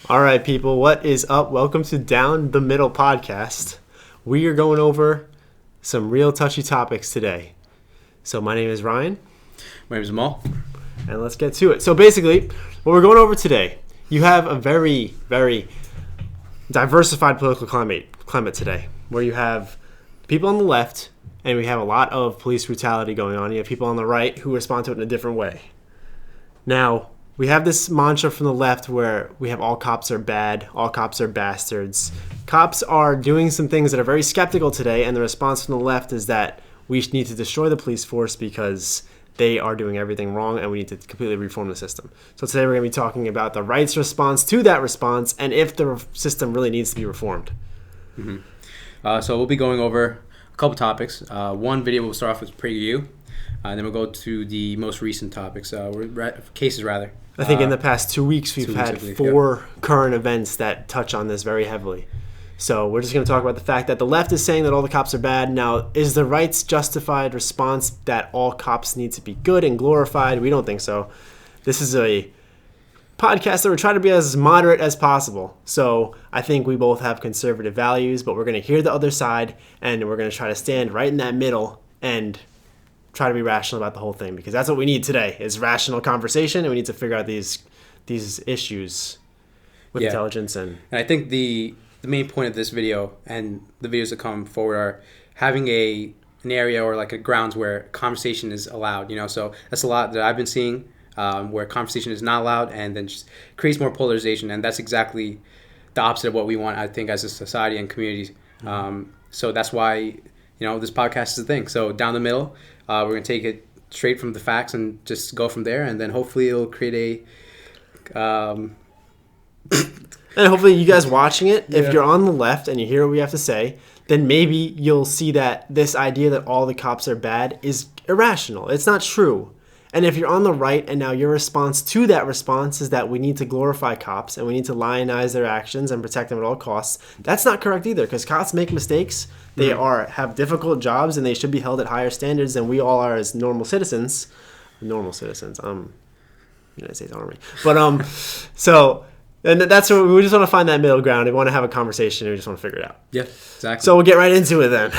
All right, people, what is up? Welcome to Down the Middle podcast. We are going over some real touchy topics today. So my name is Ryan. My name is Nomal. And let's get to it. So basically, what we're going over today, you have a very, very diversified political climate today, where you have people on the left, and we have a lot of police brutality going on. You have people on the right who respond to it in a different way. Now, we have this mantra from the left where we have all cops are bad, all cops are bastards. Cops are doing some things that are very skeptical today, and the response from the left is that we need to destroy the police force because they are doing everything wrong and we need to completely reform the system. So today we're going to be talking about the right's response to that response and if the system really needs to be reformed. Mm-hmm. So we'll be going over a couple topics. One video we'll start off with PragerU. Then we'll go to the most recent topics, cases rather. I think in the past 2 weeks we've had four current events that touch on this very heavily. So we're just going to talk about the fact that the left is saying that all the cops are bad. Now, is the right's justified response that all cops need to be good and glorified? We don't think so. This is a podcast that we're trying to be as moderate as possible. So I think we both have conservative values, but we're going to hear the other side, and we're going to try to stand right in that middle and try to be rational about the whole thing, because that's what we need today is rational conversation, and we need to figure out these issues with intelligence. And I think the main point of this video and the videos that come forward are having an area or like a grounds where conversation is allowed, so that's a lot that I've been seeing where conversation is not allowed and then just creates more polarization, and that's exactly the opposite of what we want, I think, as a society and community. So that's why this podcast is a thing. So down the middle, we're going to take it straight from the facts and just go from there, and then hopefully it'll create and hopefully you guys watching it, if you're on the left and you hear what we have to say, then maybe you'll see that this idea that all the cops are bad is irrational. It's not true. And if you're on the right and now your response to that response is that we need to glorify cops and we need to lionize their actions and protect them at all costs, that's not correct either, because cops make mistakes. They have difficult jobs and they should be held at higher standards than we all are as normal citizens. United States Army. But so and that's what we just want to find that middle ground. We want to have a conversation and we just want to figure it out. Yeah, exactly. So we'll get right into it then.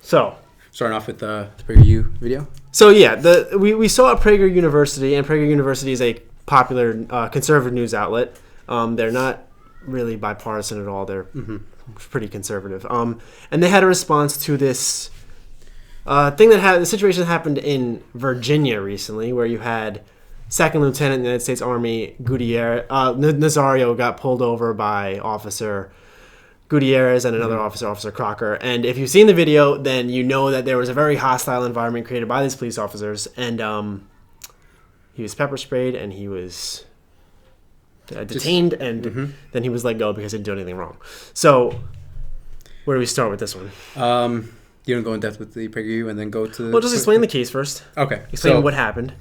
So starting off with the PragerU video. So yeah, we saw at Prager University, and Prager University is a popular conservative news outlet. They're not really bipartisan at all. They're pretty conservative. And they had a response to this the situation that happened in Virginia recently, where you had Second Lieutenant in the United States Army Gutierrez, Nazario, got pulled over by Officer Gutierrez and another Officer Crocker. And if you've seen the video, then you know that there was a very hostile environment created by these police officers. And he was pepper sprayed and he was detained, and then he was let go because he didn't do anything wrong. So where do we start with this one? You don't go in depth with the PragerU and then go to... Well, just explain the case first. Okay. Explain what happened.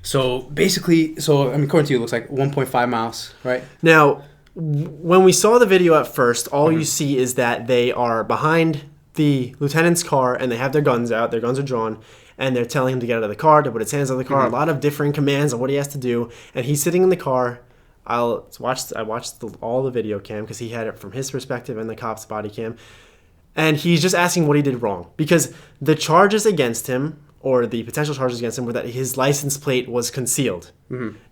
So basically, according to you, it looks like 1.5 miles, right? Now, when we saw the video at first, all you see is that they are behind the lieutenant's car and they have their guns out. Their guns are drawn, and they're telling him to get out of the car, to put his hands on the car. A lot of different commands on what he has to do, and he's sitting in the car. I watched all the video cam because he had it from his perspective and the cop's body cam, and he's just asking what he did wrong, because the charges against him, or the potential charges against him, were that his license plate was concealed.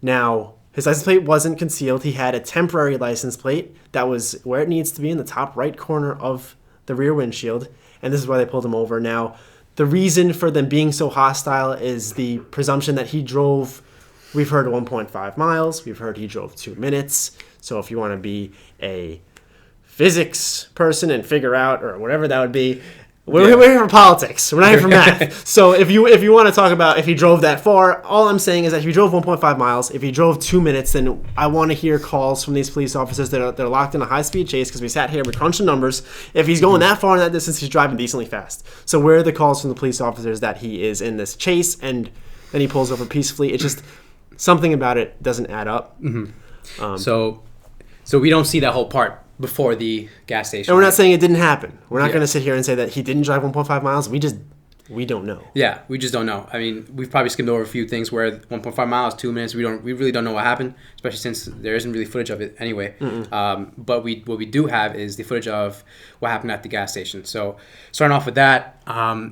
Now, his license plate wasn't concealed. He had a temporary license plate that was where it needs to be, in the top right corner of the rear windshield, and this is why they pulled him over. Now, the reason for them being so hostile is the presumption that he drove, we've heard 1.5 miles, we've heard he drove 2 minutes. So if you want to be a physics person and figure out, or whatever that would be, we're here for politics. We're not here for math. So if you want to talk about if he drove that far, all I'm saying is that if he drove 1.5 miles, if he drove 2 minutes, then I want to hear calls from these police officers that are locked in a high-speed chase, because we sat here, we crunched the numbers. If he's going that far in that distance, he's driving decently fast. So where are the calls from the police officers that he is in this chase and then he pulls over peacefully? It's just something about it doesn't add up. So we don't see that whole part before the gas station. And we're not saying it didn't happen. We're not going to sit here and say that he didn't drive 1.5 miles. We just We don't know. Yeah, we just don't know. I mean, we've probably skimmed over a few things where 1.5 miles, 2 minutes. We really don't know what happened, especially since there isn't really footage of it anyway. But what we do have is the footage of what happened at the gas station. So starting off with that,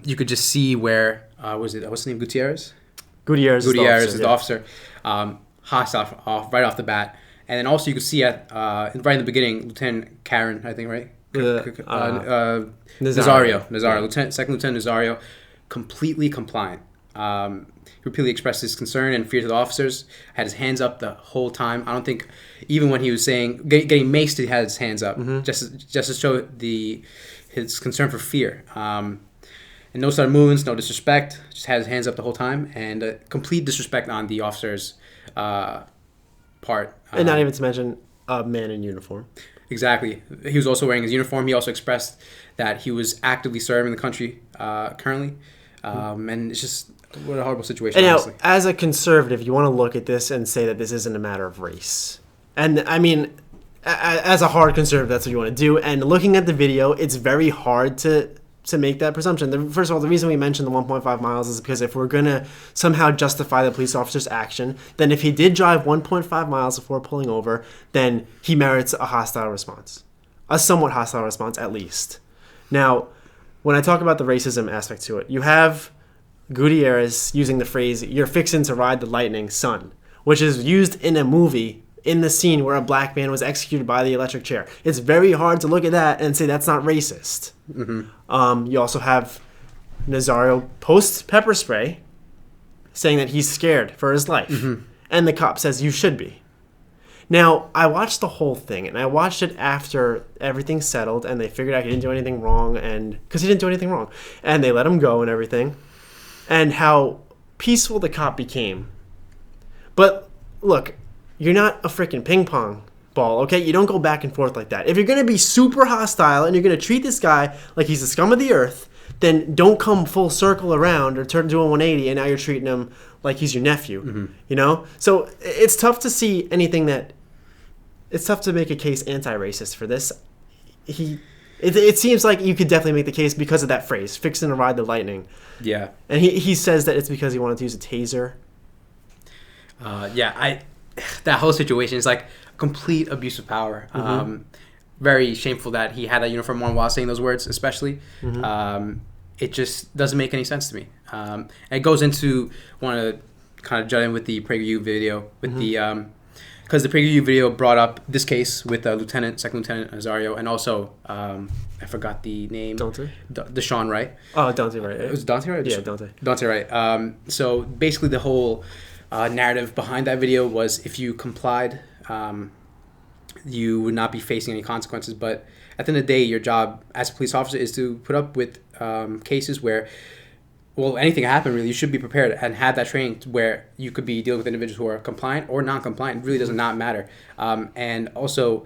you could just see where what's his name? Gutierrez Gutierrez is the officer. Hostile right off the bat, and then also you could see at right in the beginning, Lieutenant Karen, I think, right? Nazario, Second Lieutenant Nazario, completely compliant. He repeatedly expressed his concern and fear to the officers. Had his hands up the whole time. I don't think even when he was saying getting maced, he had his hands up just to show his concern for fear. And no sudden movements, no disrespect. Just had his hands up the whole time, and complete disrespect on the officers' part. And not even to mention a man in uniform. Exactly. He was also wearing his uniform. He also expressed that he was actively serving the country currently. And it's just what a horrible situation, and now, honestly. as a conservative, you want to look at this and say that this isn't a matter of race. And, I mean, as a hard conservative, that's what you want to do. And looking at the video, it's very hard to make that presumption. First of all, the reason we mentioned the 1.5 miles is because if we're going to somehow justify the police officer's action, then if he did drive 1.5 miles before pulling over, then he merits a hostile response. A somewhat hostile response, at least. Now, when I talk about the racism aspect to it, you have Gutierrez using the phrase, "You're fixin' to ride the lightning, son," which is used in a movie in the scene where a black man was executed by the electric chair. It's very hard to look at that and say that's not racist. You also have Nazario post pepper spray saying that he's scared for his life. And the cop says, "You should be." Now, I watched the whole thing, and I watched it after everything settled, and they figured out he didn't do anything wrong, and because he didn't do anything wrong. And they let him go and everything. And how peaceful the cop became. But, look, you're not a freaking ping pong ball, okay? You don't go back and forth like that. If you're going to be super hostile and you're going to treat this guy like he's the scum of the earth, then don't come full circle around or turn to a 180 and now you're treating him like he's your nephew, you know? So it's tough to see anything that... It's tough to make a case anti-racist for this. It seems like you could definitely make the case because of that phrase, "fixing to ride the lightning." Yeah. And he says that it's because he wanted to use a taser. That whole situation is like complete abuse of power. Very shameful that he had that uniform on while saying those words, especially. It just doesn't make any sense to me. And it goes into, want to kind of jump in with the PragerU video, with the because the PragerU video brought up this case with Second Lieutenant Nazario, and also I forgot the name. Dante? Deshaun Wright. Oh, Dante Wright. It was Dante Wright? Yeah, Dante. Dante Wright. So basically the whole narrative behind that video was if you complied, you would not be facing any consequences. But at the end of the day, your job as a police officer is to put up with cases where, well, anything happen really, you should be prepared and have that training where you could be dealing with individuals who are compliant or non-compliant. It really does not matter. And also,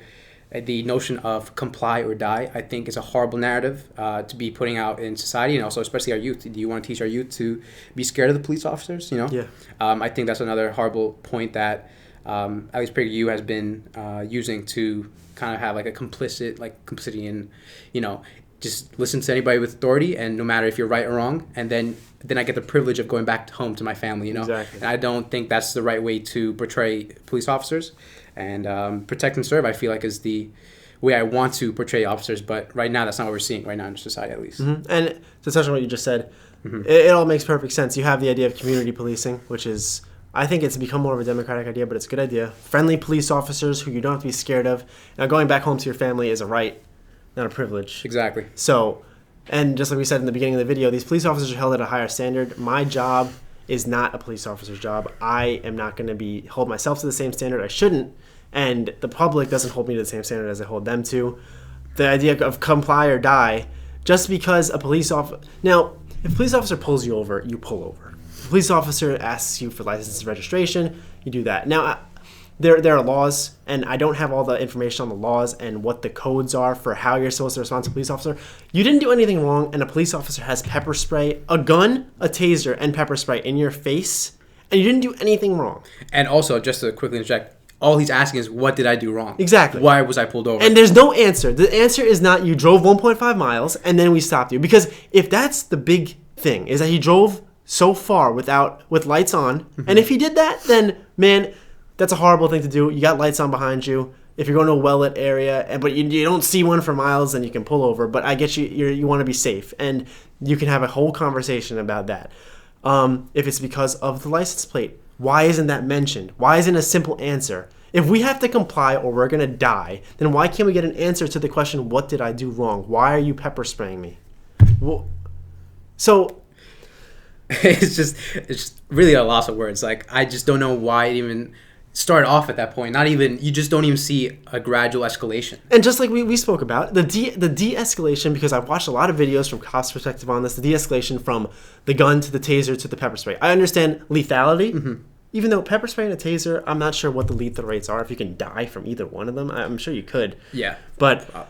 the notion of comply or die, I think, is a horrible narrative to be putting out in society, and also especially our youth. Do you want to teach our youth to be scared of the police officers? You know, yeah. I think that's another horrible point that at least PragerU has been using to kind of have like a complicity in, you know, just listen to anybody with authority, and no matter if you're right or wrong, and then I get the privilege of going back home to my family, you know. Exactly. And I don't think that's the right way to portray police officers. And protect and serve, I feel like, is the way I want to portray officers. But right now, that's not what we're seeing right now in our society, at least. And to touch on what you just said, it all makes perfect sense. You have the idea of community policing, which is, I think it's become more of a democratic idea, but it's a good idea. Friendly police officers who you don't have to be scared of. Now, going back home to your family is a right, not a privilege. Exactly. So, and just like we said in the beginning of the video, these police officers are held at a higher standard. My job is not a police officer's job. I am not going to hold myself to the same standard. I shouldn't. And the public doesn't hold me to the same standard as I hold them to. The idea of comply or die, just because a police officer... Now, if a police officer pulls you over, you pull over. If a police officer asks you for license and registration, you do that. Now, there are laws, and I don't have all the information on the laws and what the codes are for how you're supposed to respond to a police officer. You didn't do anything wrong, and a police officer has pepper spray, a gun, a taser, and pepper spray in your face, and you didn't do anything wrong. And also, just to quickly interject, all he's asking is, what did I do wrong? Exactly. Why was I pulled over? And there's no answer. The answer is not you drove 1.5 miles and then we stopped you. Because if that's the big thing is that he drove so far with lights on. And if he did that, then, man, that's a horrible thing to do. You got lights on behind you. If you're going to a well-lit area, but you don't see one for miles, then you can pull over. But I get you want to be safe. And you can have a whole conversation about that. If it's because of the license plate, why isn't that mentioned? Why isn't a simple answer? If we have to comply or we're going to die, then why can't we get an answer to the question, what did I do wrong? Why are you pepper spraying me? Well, so it's just really a loss of words. Like, I just don't know why it even started off at that point. Not even, you just don't even see a gradual escalation. And just like we spoke about, the de-escalation, because I've watched a lot of videos from cops' perspective on this, the de-escalation from the gun to the taser to the pepper spray. I understand lethality. Even though pepper spray and a taser, I'm not sure what the lethal rates are. If you can die from either one of them, I'm sure you could. Yeah. But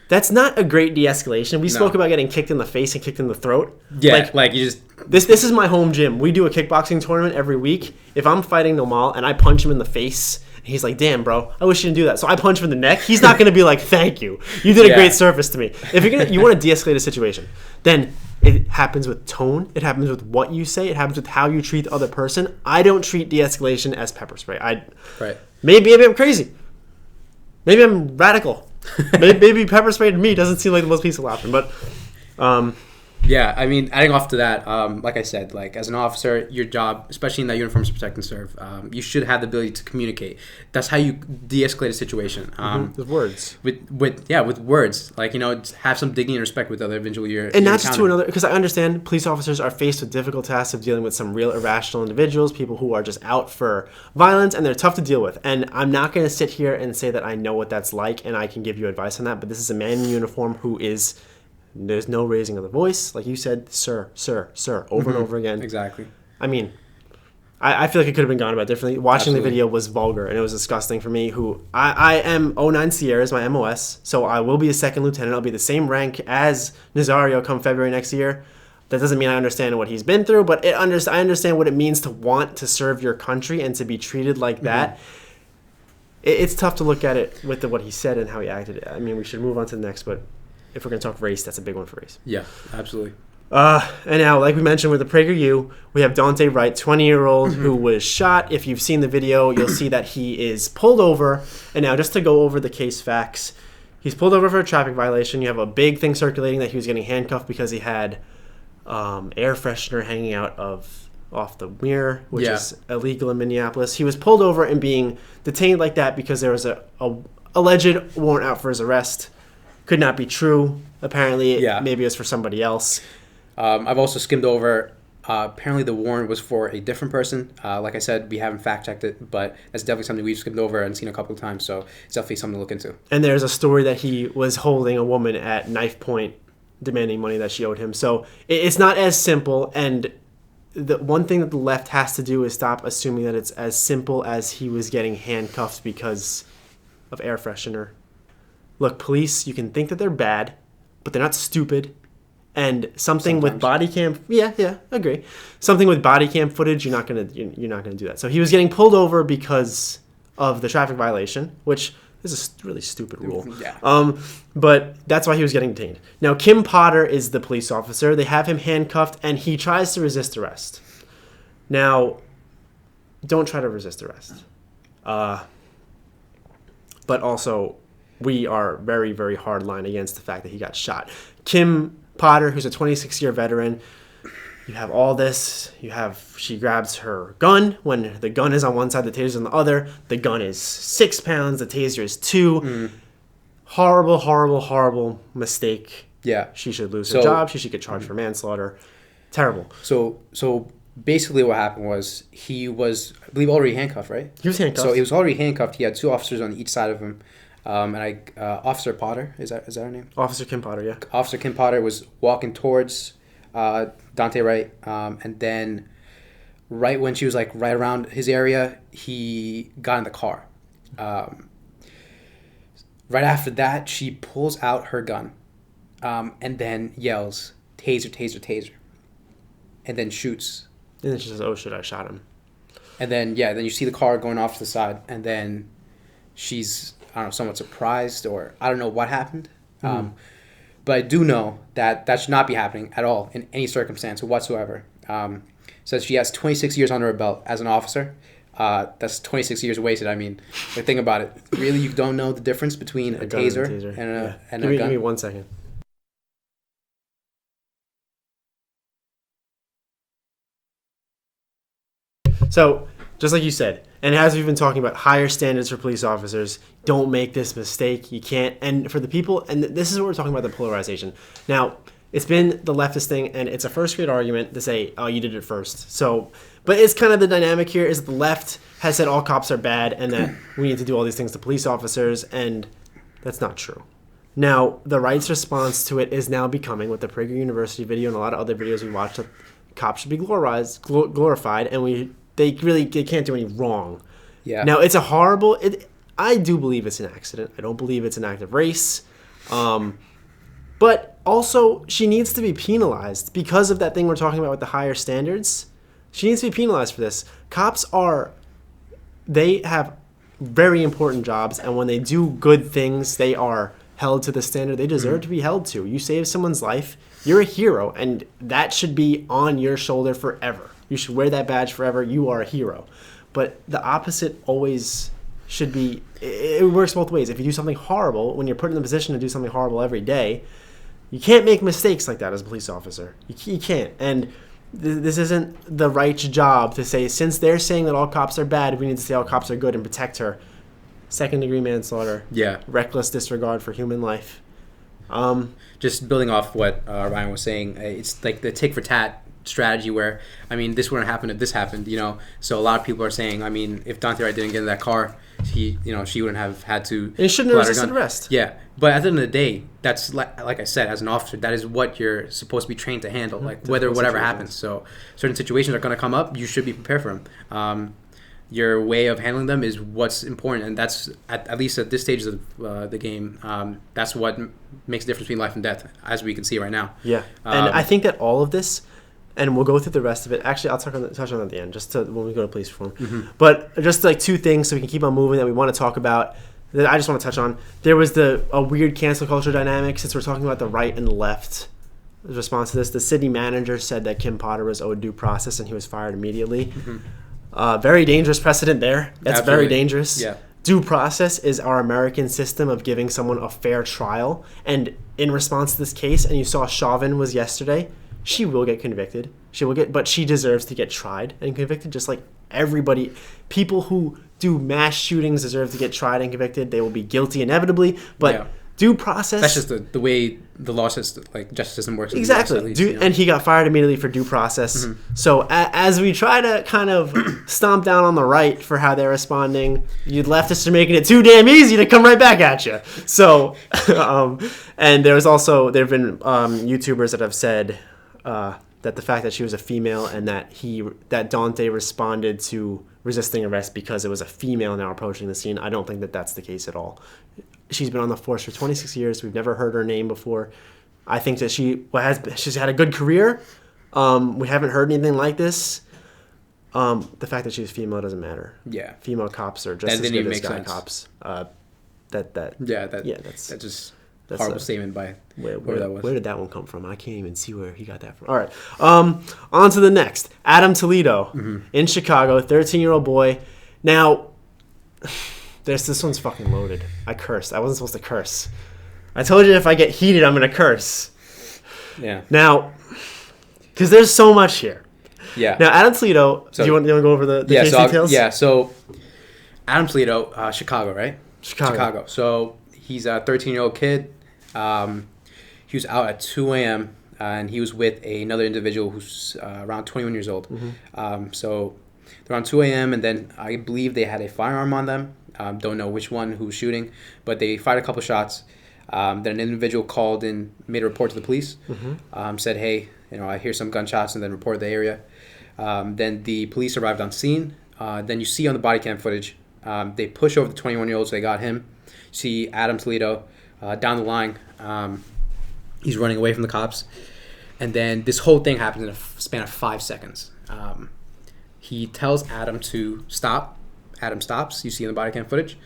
that's not a great de-escalation. We spoke about getting kicked in the face and kicked in the throat. Yeah, like you just... This is my home gym. We do a kickboxing tournament every week. If I'm fighting Nomal and I punch him in the face, and he's like, damn, bro, I wish you didn't do that. So I punch him in the neck. He's not going to be like, thank you. You did a great service to me. If you want to de-escalate a situation, then it happens with tone. It happens with what you say. It happens with how you treat the other person. I don't treat de-escalation as pepper spray. Right. Maybe I'm crazy. Maybe I'm radical. Maybe pepper spray to me doesn't seem like the most peaceful option. But yeah, I mean, adding off to that, like I said, like as an officer, your job, especially in that uniform, is protect and serve. You should have the ability to communicate. That's how you de-escalate a situation. With words. With words. Like, just have some dignity and respect with the other individual you're and not just to another, because I understand police officers are faced with difficult tasks of dealing with some real irrational individuals, people who are just out for violence, and they're tough to deal with. And I'm not going to sit here and say that I know what that's like and I can give you advice on that, but this is a man in uniform who is... There's no raising of the voice. Like you said, sir, sir, sir, over and over again. Exactly. I mean, I feel like it could have been gone about differently. Watching Absolutely. the video was vulgar, and it was disgusting for me, who I am 09 Sierra is my MOS, so I will be a second lieutenant. I'll be the same rank as Nazario come February next year. That doesn't mean I understand what he's been through, but I understand what it means to want to serve your country and to be treated like that. It's tough to look at it with what he said and how he acted. I mean, we should move on to the next, but... If we're going to talk race, that's a big one for race. Yeah, absolutely. And now, like we mentioned with the PragerU, we have Dante Wright, 20-year-old, who was shot. If you've seen the video, you'll see that he is pulled over. And now, just to go over the case facts, he's pulled over for a traffic violation. You have a big thing circulating that he was getting handcuffed because he had air freshener hanging out off the mirror, which is illegal in Minneapolis. He was pulled over and being detained like that because there was a alleged warrant out for his arrest. Could not be true. Apparently, maybe it was for somebody else. I've also skimmed over. Apparently, the warrant was for a different person. Like I said, we haven't fact-checked it, but that's definitely something we've skimmed over and seen a couple of times, so it's definitely something to look into. And there's a story that he was holding a woman at knife point, demanding money that she owed him. So it's not as simple, and the one thing that the left has to do is stop assuming that it's as simple as he was getting handcuffed because of air freshener. Look, police, you can think that they're bad, but they're not stupid. And something with body cam, agree. Something with body cam footage, you're not gonna do that. So he was getting pulled over because of the traffic violation, which is a really stupid rule. Yeah. But that's why he was getting detained. Now, Kim Potter is the police officer. They have him handcuffed, and he tries to resist arrest. Now, don't try to resist arrest. But also, we are very, very hard line against the fact that he got shot. Kim Potter, who's a 26-year veteran, you have all this. She grabs her gun. When the gun is on one side, the taser's on the other. The gun is 6 pounds. The taser is 2. Horrible, horrible, horrible mistake. Yeah. She should lose her job. She should get charged for manslaughter. Terrible. So basically what happened was he was, I believe, already handcuffed, right? He was handcuffed. So he was already handcuffed. He had 2 officers on each side of him. Officer Potter, is that her name? Officer Kim Potter, yeah. Officer Kim Potter was walking towards Dante Wright, and then right when she was like right around his area, he got in the car. Right after that, she pulls out her gun, and then yells, "Taser, taser, taser," and then shoots. And then she says, "Oh shit, I shot him." And then then you see the car going off to the side, and then she's, I don't know, somewhat surprised, or I don't know what happened. But I do know that that should not be happening at all in any circumstance whatsoever. So she has 26 years under her belt as an officer. That's 26 years wasted. I mean, like, think about it. Really, you don't know the difference between a taser and a gun? Give me 1 second. So, just like you said, and as we've been talking about, higher standards for police officers, don't make this mistake. You can't. And for the people, and this is what we're talking about, the polarization. Now, it's been the leftist thing, and it's a first grade argument to say, oh, you did it first. So, but it's kind of the dynamic here is that the left has said all cops are bad and that we need to do all these things to police officers, and that's not true. Now, the right's response to it is now becoming, with the Prager University video and a lot of other videos we watched, that cops should be glorified, and they can't do any wrong. Yeah. Now, it's a horrible... I do believe it's an accident. I don't believe it's an act of race. But also, she needs to be penalized because of that thing we're talking about with the higher standards. She needs to be penalized for this. Cops they have very important jobs, and when they do good things, they are held to the standard they deserve to be held to. You save someone's life, you're a hero, and that should be on your shoulder forever. You should wear that badge forever. You are a hero. But the opposite always should be... It works both ways. If you do something horrible, when you're put in the position to do something horrible every day, you can't make mistakes like that as a police officer. You can't. And this isn't the right job to say, since they're saying that all cops are bad, we need to say all cops are good and protect her. Second-degree manslaughter. Yeah. Reckless disregard for human life. Just building off what Ryan was saying, it's like the tit-for-tat strategy where, I mean, this wouldn't happen if this happened, So a lot of people are saying, I mean, if Dante Wright didn't get in that car, she wouldn't have had to... And he shouldn't have resisted arrest. Yeah. But at the end of the day, that's, like I said, as an officer, that is what you're supposed to be trained to handle, whatever happens. So certain situations are going to come up, you should be prepared for them. Your way of handling them is what's important, and that's, at least at this stage of the game, that's what makes the difference between life and death, as we can see right now. Yeah. And I think that all of this... And we'll go through the rest of it. Actually, I'll touch on that at the end, just when we go to police reform. Mm-hmm. But just like two things so we can keep on moving that we want to talk about that I just want to touch on. There was a weird cancel culture dynamic since we're talking about the right and the left. In response to this, the city manager said that Kim Potter was owed due process and he was fired immediately. Mm-hmm. Very dangerous precedent there. That's Absolutely. Very dangerous. Yeah. Due process is our American system of giving someone a fair trial. And in response to this case, and you saw Chauvin was yesterday, she will get convicted. But she deserves to get tried and convicted, just like everybody. People who do mass shootings deserve to get tried and convicted. They will be guilty inevitably, but due process. That's just the way the law system, justice system works. Exactly. In the US, at least, And he got fired immediately for due process. Mm-hmm. So as we try to kind of stomp down on the right for how they're responding, you leftists are making it too damn easy to come right back at you. So, and there have been YouTubers that have said. That the fact that she was a female and that Dante responded to resisting arrest because it was a female now approaching the scene, I don't think that that's the case at all. She's been on the force for 26 years. We've never heard her name before. I think that she's had a good career. We haven't heard anything like this. The fact that she's female doesn't matter. Yeah. Female cops are just as good as guy cops. That's just... That's horrible statement by where that was. Where did that one come from? I can't even see where he got that from. All right. On to the next. Adam Toledo in Chicago, 13-year-old boy. Now, this one's fucking loaded. I cursed. I wasn't supposed to curse. I told you if I get heated, I'm going to curse. Yeah. Now, because there's so much here. Yeah. Now, Adam Toledo, do you want to go over the case details? So Adam Toledo, Chicago, right? Chicago. So he's a 13-year-old kid. He was out at 2 a.m. And he was with another individual who's around 21 years old. Mm-hmm. So they're around 2 a.m. and then I believe they had a firearm on them. Don't know which one who was shooting, but they fired a couple shots. Then an individual called and made a report to the police. Mm-hmm. Said, hey, I hear some gunshots, and then reported the area. Then the police arrived on scene. Then you see on the body cam footage, they push over the 21-year-old, so they got him. You see Adam Toledo down the line. He's running away from the cops. And then this whole thing happens in a span of 5 seconds. He tells Adam to stop. Adam stops. You see in the body cam footage.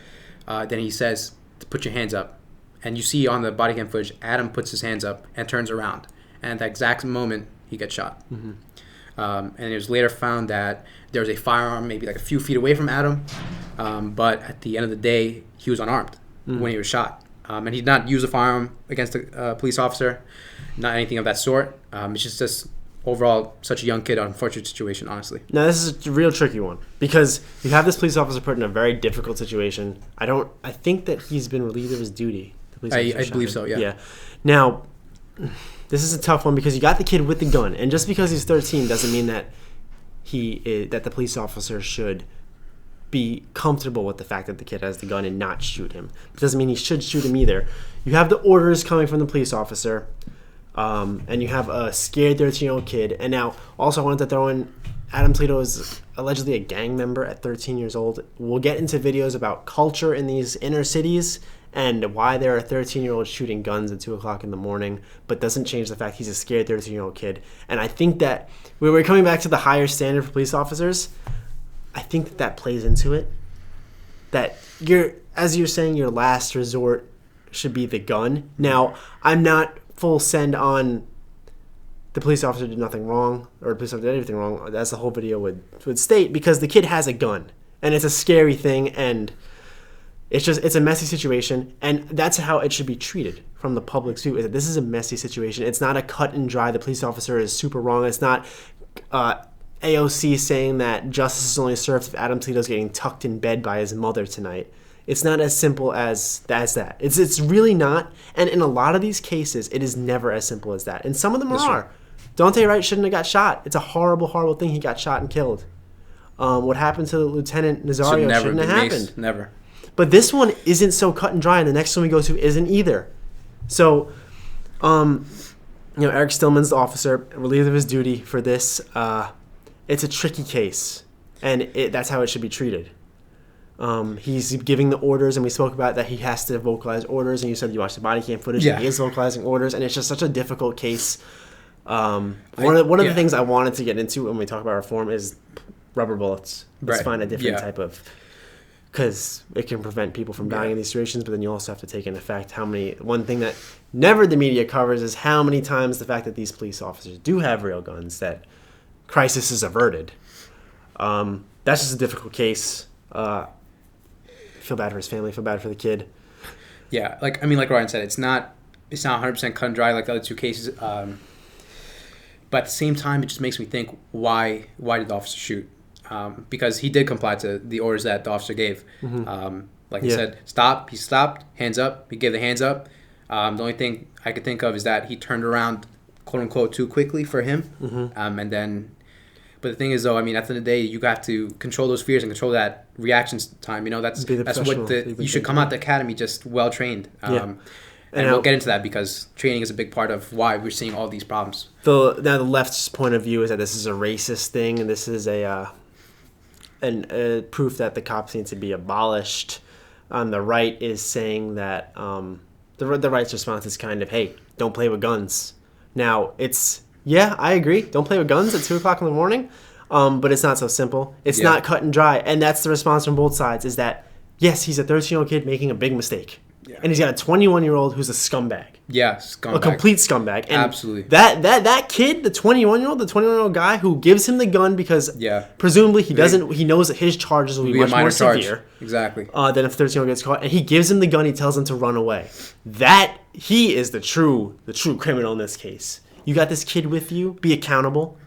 Then he says to put your hands up. And you see on the body cam footage, Adam puts his hands up and turns around. And at that exact moment, he gets shot. Mm-hmm. And it was later found that there was a firearm maybe like a few feet away from Adam. But at the end of the day, he was unarmed when he was shot. And he did not use a firearm against a police officer, not anything of that sort. It's just overall such a young kid, unfortunate situation, honestly. Now, this is a real tricky one because you have this police officer put in a very difficult situation. I think that he's been relieved of his duty. I believe so, yeah. Yeah. Now, this is a tough one because you got the kid with the gun, and just because he's 13 doesn't mean that that the police officer should be comfortable with the fact that the kid has the gun and not shoot him. It doesn't mean he should shoot him either. You have the orders coming from the police officer, and you have a scared 13-year-old kid. And now, also, I wanted to throw in Adam Toledo is allegedly a gang member at 13 years old. We'll get into videos about culture in these inner cities and why there are 13-year-olds shooting guns at 2 o'clock in the morning, but doesn't change the fact he's a scared 13-year-old kid. And I think that when we're coming back to the higher standard for police officers, I think that plays into it. That as you're saying, your last resort should be the gun. Now, I'm not full send on the police officer did nothing wrong or the police officer did anything wrong, as the whole video would state, because the kid has a gun and it's a scary thing and it's a messy situation, and that's how it should be treated from the public's view. Is that this is a messy situation. It's not a cut and dry. The police officer is super wrong. It's not AOC saying that justice is only served if Adam Toledo's getting tucked in bed by his mother tonight. It's not as simple as that. It's really not. And in a lot of these cases, it is never as simple as that. And some of them are. Dante Wright shouldn't have got shot. It's a horrible, horrible thing. He got shot and killed. What happened to Lieutenant Nazario shouldn't have happened. Never. But this one isn't so cut and dry, and the next one we go to isn't either. So, Eric Stillman's the officer, relieved of his duty for this. It's a tricky case, and that's how it should be treated. He's giving the orders, and we spoke about that he has to vocalize orders, and you said you watched the body cam footage, and he is vocalizing orders, and it's just such a difficult case. One of the things I wanted to get into when we talk about reform is rubber bullets. Let's find a different type of... because it can prevent people from dying in these situations, but then you also have to take into effect one thing that never the media covers is how many times the fact that these police officers do have real guns that crisis is averted. That's just a difficult case. Feel bad for his family, feel bad for the kid. Yeah, like Ryan said, it's not 100% cut and dry like the other two cases. But at the same time, it just makes me think, why did the officer shoot? Because he did comply to the orders that the officer gave. He said, stop. He stopped. Hands up. He gave the hands up. The only thing I could think of is that he turned around, quote unquote, too quickly for him. But the thing is, though, at the end of the day, you have to control those fears and control that reaction time. That's what you should come out the academy just well trained. And we'll get into that because training is a big part of why we're seeing all these problems. Now the left's point of view is that this is a racist thing, and this is a proof that the cops need to be abolished. The right is saying that the right's response is kind of, hey, don't play with guns. Now, I agree, don't play with guns at 2 o'clock in the morning, but it's not so simple. It's not cut and dry, and that's the response from both sides is that, yes, he's a 13-year-old kid making a big mistake. Yeah. And he's got a 21-year-old who's a scumbag. Yeah, scumbag. A complete scumbag. And absolutely. That kid, the 21-year-old guy who gives him the gun because presumably he knows that his charges will be much more severe. Exactly. Than if 13-year-old gets caught. And he gives him the gun, he tells him to run away. He is the true criminal in this case. You got this kid with you, be accountable.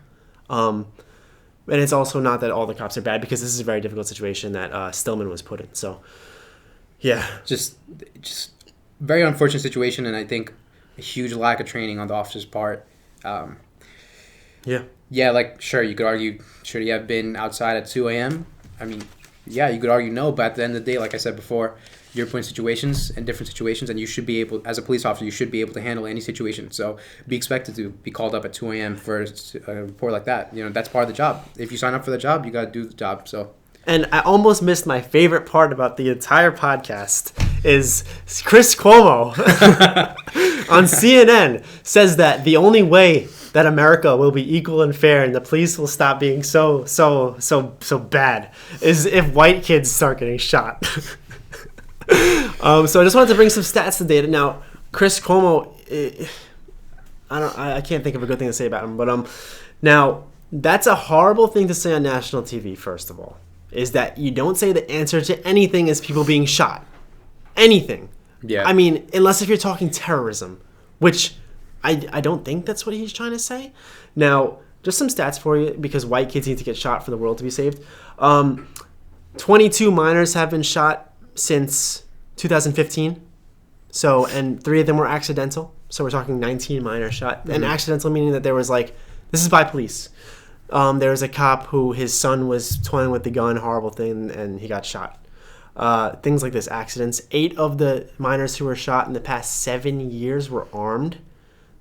And it's also not that all the cops are bad because this is a very difficult situation that Stillman was put in. So yeah, just very unfortunate situation, and I think a huge lack of training on the officer's part. Sure, you could argue, should he have been outside at 2 a.m.? You could argue no, but at the end of the day, like I said before, you're put in situations and different situations, and you should be able, as a police officer, you should be able to handle any situation. So be expected to be called up at 2 a.m. for a report like that. That's part of the job. If you sign up for the job, you got to do the job. So. And I almost missed my favorite part about the entire podcast is Chris Cuomo on CNN says that the only way that America will be equal and fair and the police will stop being so bad is if white kids start getting shot. So I just wanted to bring some stats to data. Now, Chris Cuomo, I can't think of a good thing to say about him, but now that's a horrible thing to say on national TV. First of all, is that you don't say the answer to anything is people being shot, anything. Yeah. I mean, unless if you're talking terrorism, which I don't think that's what he's trying to say. Now, just some stats for you, because white kids need to get shot for the world to be saved. 22 minors have been shot since 2015. So, and 3 of them were accidental. So we're talking 19 minors shot. And accidental meaning that there was like, this is by police. There was a cop who his son was toying with the gun, horrible thing, and he got shot. Things like this, accidents. 8 of the minors who were shot in the past 7 years were armed.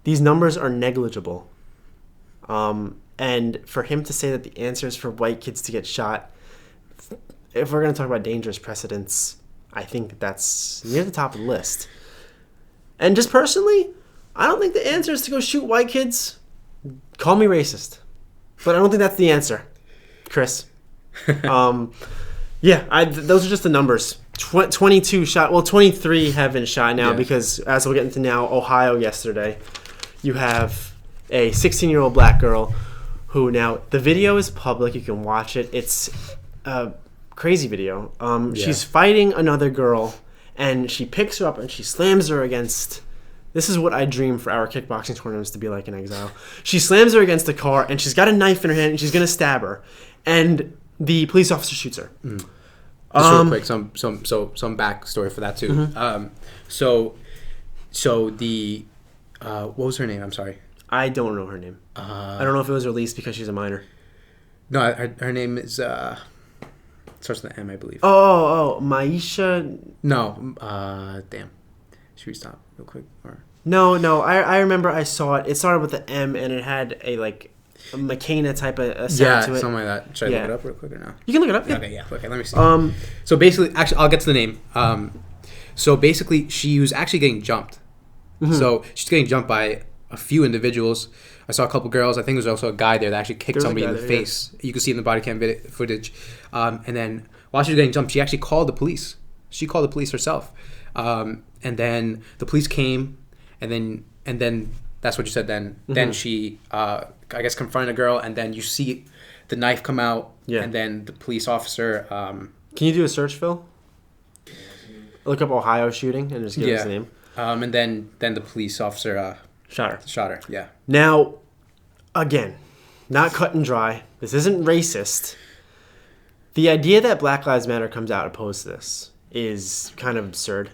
These numbers are negligible. And for him to say that the answer is for white kids to get shot, if we're going to talk about dangerous precedents, I think that's near the top of the list. And just personally, I don't think the answer is to go shoot white kids. Call me racist. But I don't think that's the answer, Chris. Yeah, those are just the numbers. 22 shot. Well, 23 have been shot now because, as we'll get into now, Ohio yesterday, you have a 16-year-old black girl who now, the video is public. You can watch it. It's a crazy video. She's fighting another girl, and she picks her up and she slams her against... This is what I dream for our kickboxing tournaments to be like in exile. She slams her against the car, and she's got a knife in her hand, and she's going to stab her. And the police officer shoots her. Just real quick, some backstory for that too. Mm-hmm. So the what was her name? I'm sorry. I don't know her name. I don't know if it was released because she's a minor. No, her name is starts with an M, I believe. Oh, Maisha. No, damn. Should we stop real quick? Or no. I remember I saw it. It started with an M and it had a McKenna type of sound to it. Something like that. Should I look it up real quick or no? You can look it up. Yeah. Okay, yeah. Okay, let me see. So basically, actually, I'll get to the name. So basically, she was actually getting jumped. Mm-hmm. So she's getting jumped by a few individuals. I saw a couple girls. I think there was also a guy there that actually kicked somebody in the face. Yeah. You can see in the body cam footage. And then while she was getting jumped, she actually called the police. She called the police herself. And then the police came, and then that's what you said. Then she, I guess, confronted a girl, and then you see the knife come out, and then the police officer. Can you do a search, Phil? Look up Ohio shooting and just give us the name. And then the police officer shot her. Yeah. Now, again, not cut and dry. This isn't racist. The idea that Black Lives Matter comes out opposed to this is kind of absurd.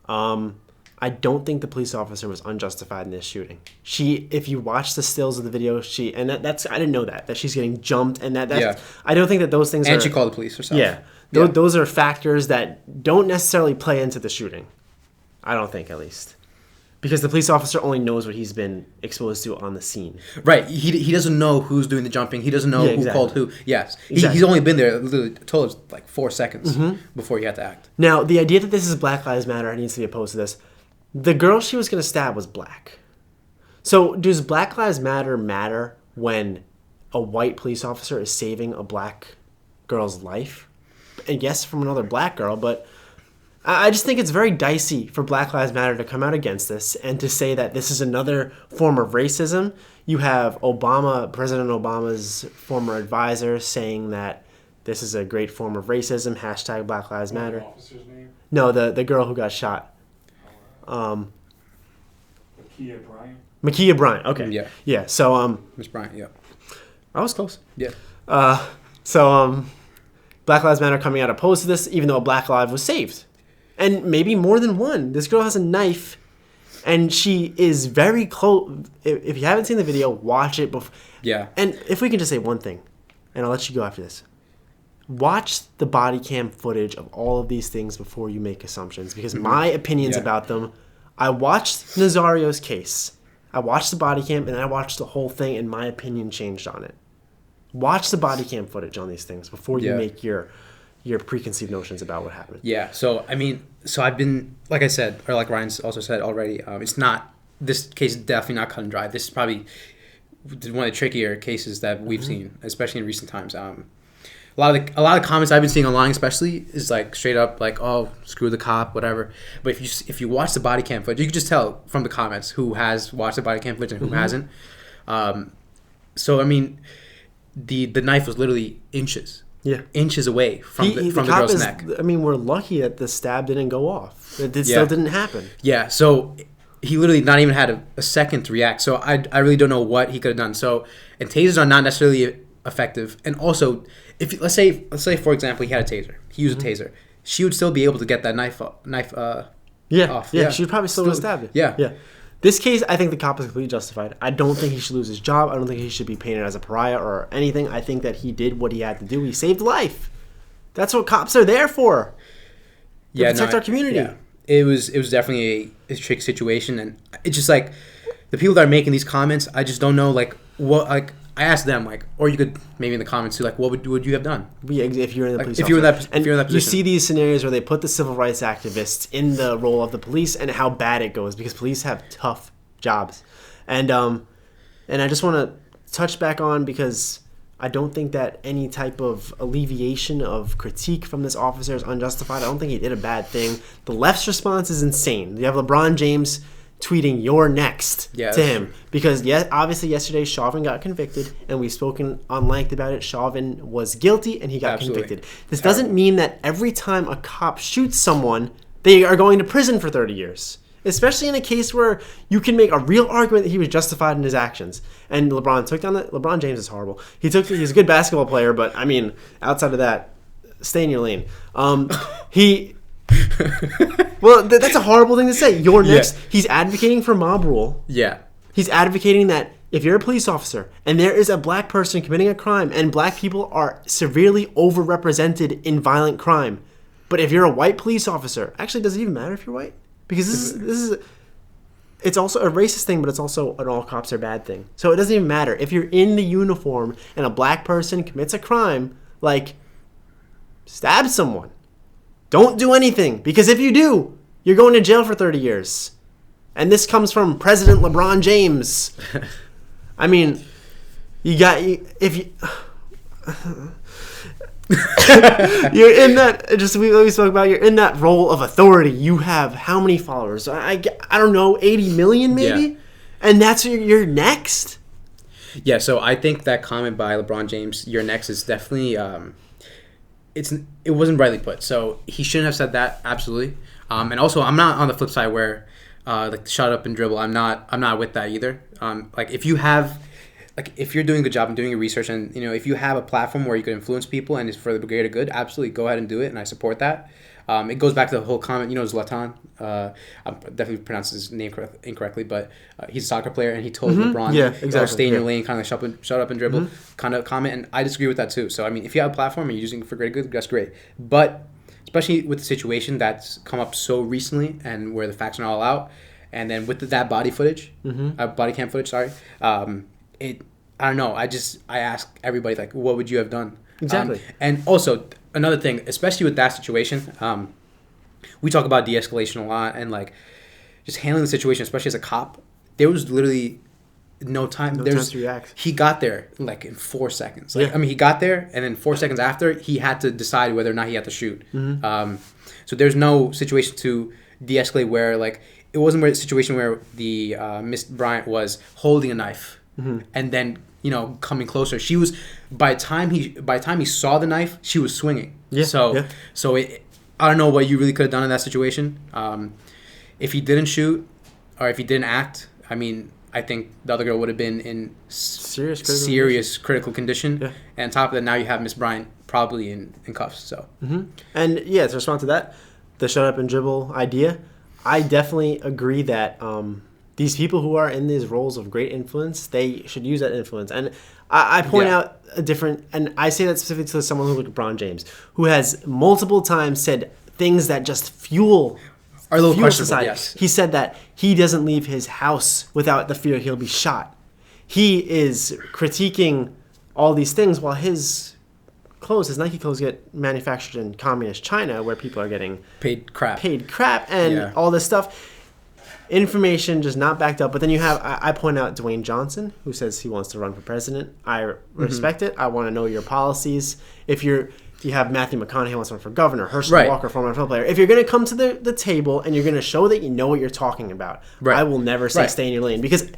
I don't think the police officer was unjustified in this shooting. If you watch the stills of the video, I didn't know that she's getting jumped and I don't think that those things and she called the police herself. Yeah. Those are factors that don't necessarily play into the shooting. I don't think, at least. Because the police officer only knows what he's been exposed to on the scene. Right. He doesn't know who's doing the jumping. He doesn't know who called who. Yes. He's only been there literally told us like 4 seconds before he had to act. Now, the idea that this is Black Lives Matter needs to be opposed to this. The girl she was going to stab was black. So does Black Lives matter when a white police officer is saving a black girl's life? And yes, from another black girl, but... I just think it's very dicey for Black Lives Matter to come out against this and to say that this is another form of racism. You have President Obama's former advisor saying that this is a great form of racism, # Black Lives Matter. Officer's name? No, the girl who got shot. Makia Bryant? Makia Bryant, okay. Yeah. Yeah, so... Miss Bryant, yeah. I was close. Yeah. Black Lives Matter coming out opposed to this, even though a black life was saved. And maybe more than one. This girl has a knife, and she is very close. If you haven't seen the video, watch it. Yeah. And if we can just say one thing, and I'll let you go after this. Watch the body cam footage of all of these things before you make assumptions, because my opinions about them, I watched Nazario's case. I watched the body cam, and then I watched the whole thing, and my opinion changed on it. Watch the body cam footage on these things before you make your preconceived notions about what happened. Yeah. So, I've been, like I said, or like Ryan also said already, this case is definitely not cut and dry. This is probably one of the trickier cases that we've seen, especially in recent times. a lot of comments I've been seeing online, especially, is like straight up like, oh, screw the cop, whatever. But if you watch the body cam footage, you can just tell from the comments who has watched the body cam footage and who hasn't. So I mean, the knife was literally inches away from the girl's neck. I mean, we're lucky that the stab didn't go off. It still didn't happen. Yeah, so he literally not even had a second to react. So I really don't know what he could have done. So, and tasers are not necessarily effective. And also, if let's say for example he had a taser, he used a taser, she would still be able to get that knife off. Yeah, she would probably still have stabbed it. Yeah. This case, I think the cop is completely justified. I don't think he should lose his job. I don't think he should be painted as a pariah or anything. I think that he did what he had to do. He saved life. That's what cops are there for. To protect our community. Yeah. It was definitely a tricky situation, and it's just like the people that are making these comments, I just don't know like what like. I asked them like, or you could maybe in the comments too, like, what would you have done? Yeah, if you're in the police, if you're in that position. You see these scenarios where they put the civil rights activists in the role of the police, and how bad it goes because police have tough jobs, and I just want to touch back on because I don't think that any type of alleviation of critique from this officer is unjustified. I don't think he did a bad thing. The left's response is insane. You have LeBron James tweeting "you're next" to him true. Because obviously yesterday Chauvin got convicted, and we've spoken on length about it. Chauvin was guilty and he got convicted. This doesn't mean that every time a cop shoots someone they are going to prison for 30 years, especially in a case where you can make a real argument that he was justified in his actions. And LeBron James is horrible. He's a good basketball player, but I mean outside of that, stay in your lane. Well, that's a horrible thing to say. You're next. Yeah. He's advocating for mob rule. Yeah. He's advocating that if you're a police officer and there is a black person committing a crime and black people are severely overrepresented in violent crime, but if you're a white police officer, actually, does it even matter if you're white? Because this is it's also a racist thing, but it's also an all cops are bad thing. So it doesn't even matter. If you're in the uniform and a black person commits a crime, like stab someone. Don't do anything, because if you do, you're going to jail for 30 years. And this comes from President LeBron James. I mean, you're in that, we spoke about, you're in that role of authority. You have how many followers? I don't know, 80 million maybe? Yeah. And that's you're next? Yeah, so I think that comment by LeBron James, "you're next," is definitely... it wasn't rightly put, so he shouldn't have said that. Absolutely, and also I'm not on the flip side where like shut up and dribble. I'm not with that either. Like if you're doing a good job and doing your research, and if you have a platform where you can influence people and it's for the greater good, absolutely go ahead and do it, and I support that. It goes back to the whole comment. Zlatan. I'm definitely pronounced his name incorrectly, but he's a soccer player, and he told LeBron, "Stay in your lane," kind of like shut up and dribble kind of comment, and I disagree with that too. So I mean, if you have a platform and you're using it for greater good, that's great. But especially with the situation that's come up so recently, and where the facts are all out, and then with that body cam footage, sorry, I don't know. I ask everybody like, what would you have done? Exactly. And also another thing, especially with that situation, we talk about de-escalation a lot and like just handling the situation, especially as a cop. There was literally no time. Time to react. He got there like in 4 seconds. I mean, he got there, and then 4 seconds after, he had to decide whether or not he had to shoot. So there's no situation to de-escalate where like it wasn't a situation where the Miss Bryant was holding a knife and then coming closer. She was by the time he saw the knife, she was swinging. So I don't know what you really could have done in that situation. If he didn't shoot or if he didn't act, I mean, I think the other girl would have been in serious critical condition. Yeah. And on top of that, now you have Miss Bryant probably in cuffs. So and to respond to that, the shut up and dribble idea, I definitely agree that these people who are in these roles of great influence, they should use that influence. And I point out a different, and I say that specifically to someone who like LeBron James, who has multiple times said things that just fuel society. Yes. He said that he doesn't leave his house without the fear he'll be shot. He is critiquing all these things while his Nike clothes get manufactured in communist China, where people are getting paid crap and all this stuff. information just not backed up. But then you have, I point out Dwayne Johnson, who says he wants to run for president. I respect it. I want to know your policies. If you have Matthew McConaughey wants to run for governor, Herschel Walker, former NFL player. If you're going to come to the table and you're going to show that you know what you're talking about, I will never say stay in your lane, because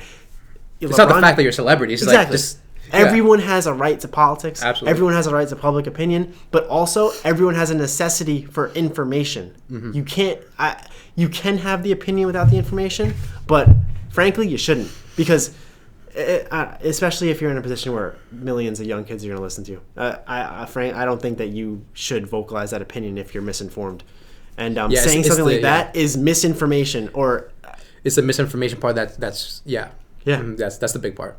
it's not the fact that you're a celebrity. It's exactly. like just, everyone has a right to politics. Absolutely. Everyone has a right to public opinion, but also everyone has a necessity for information. You can't. You can have the opinion without the information, but frankly, you shouldn't, because especially if you're in a position where millions of young kids are going to listen to you. I don't think that you should vocalize that opinion if you're misinformed. And saying something like that is misinformation, or it's the misinformation part that's that's the big part.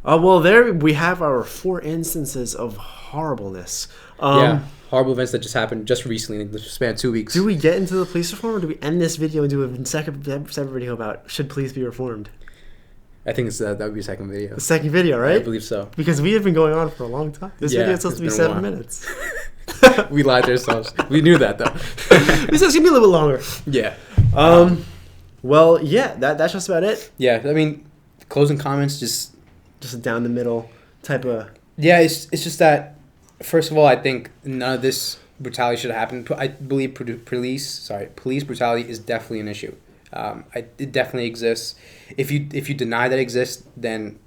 Well, there we have our 4 instances of horribleness. Horrible events that just happened just recently in the span of 2 weeks. Do we get into the police reform, or do we end this video and do a separate video about should police be reformed? I think that would be a second video. The second video, right? I believe so. Because we have been going on for a long time. This video is supposed to be 7 minutes. We lied to ourselves. We knew that, though. This is going to be a little bit longer. Yeah. Well, yeah, that's just about it. Yeah, I mean, closing comments, just a down the middle type of... Yeah, it's just that, first of all, I think none of this brutality should happen. I believe police brutality is definitely an issue. It definitely exists. If you deny that it exists, then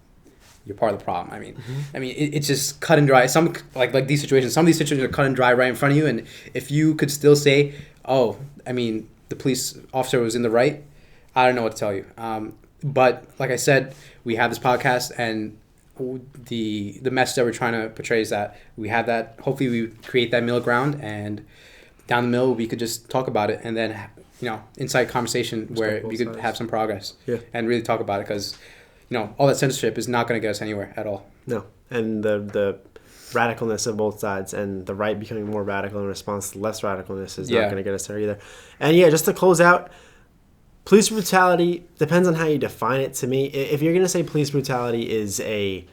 you're part of the problem. I mean, it's just cut and dry. Some like these situations. Some of these situations are cut and dry right in front of you. And if you could still say, "Oh, I mean, the police officer was in the right," I don't know what to tell you. But like I said, we have this podcast, and the message that we're trying to portray is that we have that. Hopefully, we create that middle ground, and down the middle, we could just talk about it, and then inside conversation where we could have some progress and really talk about it, because all that censorship is not going to get us anywhere at all. No, and the radicalness of both sides, and the right becoming more radical in response to less radicalness is not going to get us there either. And just to close out, police brutality depends on how you define it. To me, if you're going to say police brutality is an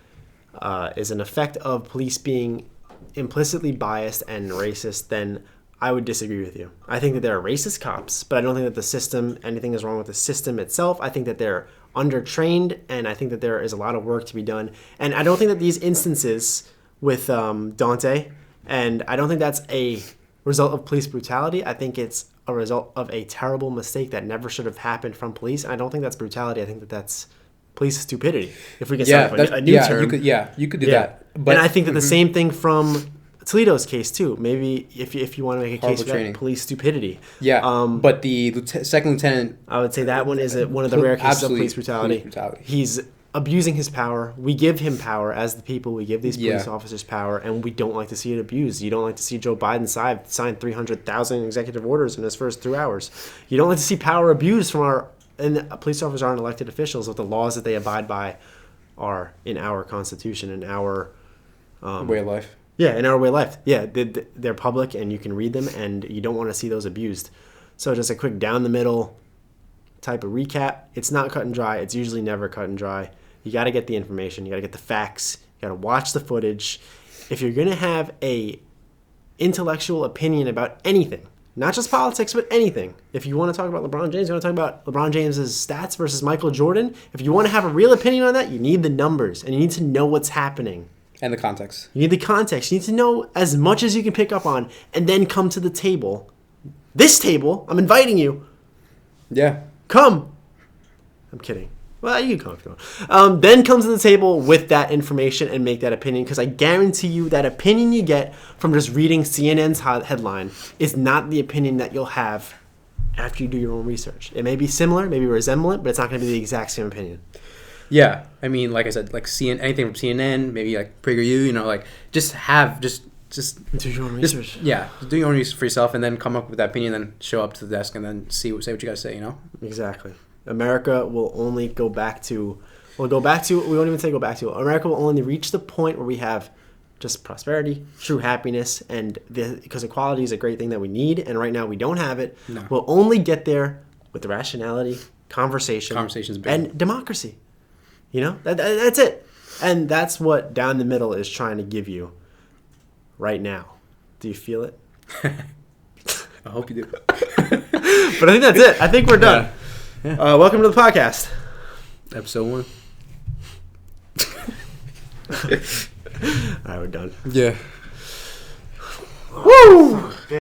effect of police being implicitly biased and racist, then I would disagree with you. I think that there are racist cops, but I don't think that anything is wrong with the system itself. I think that they're undertrained, and I think that there is a lot of work to be done. And I don't think that these instances with Dante, and I don't think that's a result of police brutality. I think it's a result of a terrible mistake that never should have happened from police. And I don't think that's brutality. I think that that's police stupidity. If we can start with a new term. You could do that. But, and I think that the same thing from Toledo's case too. Maybe if you want to make a case for that, police stupidity. Yeah. But the second lieutenant, I would say that one is one of the rare cases of police brutality. He's abusing his power. We give him power as the people. We give these police officers power, and we don't like to see it abused. You don't like to see Joe Biden sign 300,000 executive orders in his first 3 hours. You don't like to see power abused from and police officers aren't elected officials, but the laws that they abide by are in our Constitution, in our way of life. Yeah, in our way of life. Yeah, they're public, and you can read them, and you don't want to see those abused. So just a quick down the middle type of recap. It's not cut and dry. It's usually never cut and dry. You got to get the information. You got to get the facts. You got to watch the footage. If you're going to have a intellectual opinion about anything, not just politics, but anything. If you want to talk about LeBron James, you want to talk about LeBron James's stats versus Michael Jordan. If you want to have a real opinion on that, you need the numbers, and you need to know what's happening. And the context. You need the context. You need to know as much as you can pick up on, and then come to the table. This table, I'm inviting you. Yeah. Come. I'm kidding. Well, you can come if you want. Then come to the table with that information and make that opinion, because I guarantee you that opinion you get from just reading CNN's headline is not the opinion that you'll have after you do your own research. It may be similar, maybe resemblant, but it's not going to be the exact same opinion. Yeah, I mean, like I said, like anything from CNN, maybe like PragerU, just do your own research. Do your own research for yourself, and then come up with that opinion, then show up to the desk, and then say what you guys say. Exactly. America will only go back to. We won't even say go back to. America will only reach the point where we have just prosperity, true happiness, and because equality is a great thing that we need, and right now we don't have it. No. We'll only get there with the rationality, Conversation's big. and democracy. That's it. And that's what Down the Middle is trying to give you right now. Do you feel it? I hope you do. But I think that's it. I think we're done. Welcome to the podcast. Episode 1. All right, we're done. Yeah. Woo!